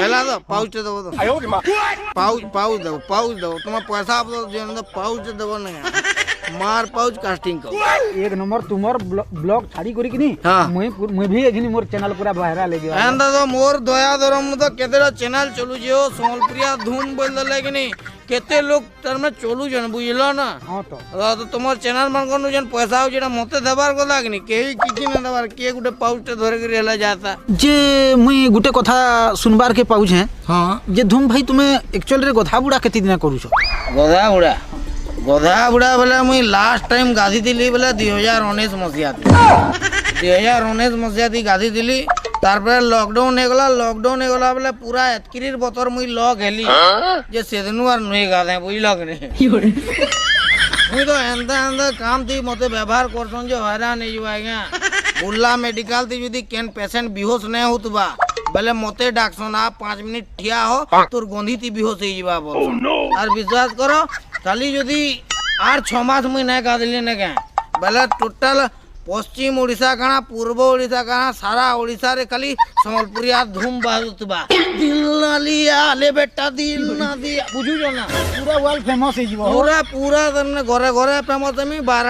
पहला तो पाउच दबो तो पाउच दबो तुम्हारा पैसा तो पाउच दबो नहीं मार पाउच कास्टिंग को एक नंबर तुमर ब्लॉग छाड़ी करी किनी हाँ मुई भी एखनी मोर चैनल पूरा वायरल हो गया एंदा तो मोर दया दरम तो केतेरा चैनल चलू जियो सोमलप्रिया धूम बोल दले कि नहीं केते लोग तर में चलू जन बुझलो ना हां तो तुमर चैनल मन को जन पैसा हो जेना मते देबार को लागनी केही किछि न देबार के गुटे पाउच धरे के रहला जाता जे मुई गुटे कथा सुनबार के पाउछ है हां जे धूम भाई तुमे एक्चुअल रे गधा बुड़ा केति दिन करू छो गधा बुड़ा बोले मुई लास्ट टाइम गाधी दिली बोले 2019 मसिया 2019 मसिया थी गाधी दिली तारपर लॉकडाउन हो गला बोले पूरा एतकिरीर बतर मुई लॉक हेली जे सेदनु आर नई गाधे बुझलो कि नहीं मुई तो एंदा काम थी मते व्यवहार करसन जो हैरान नहीं जुआ आज्ञा बुल्ला मेडिकल थी यदि केन पेशेंट बेहोश नहीं होतबा बोले मते डाकसन आप 5 मिनट ठिया हो तोर गंधी थी बेहोश हो जीवा बोल और विश्वास करो खाली यदि 8-6 मास मुई नहीं गाधली ने के बोले टोटल पश्चिम ओडिशा काना पूर्व ओडिशा काना सारा ओडिशा रे खाली संबलपुरिया धूम बाजुतबा दिल ना लिया ले बेटा दिल ना दिया बुझु जो ना पूरा वर्ल्ड फेमस हो जीवो पूरा तमने घरे घरे फेमस मी 12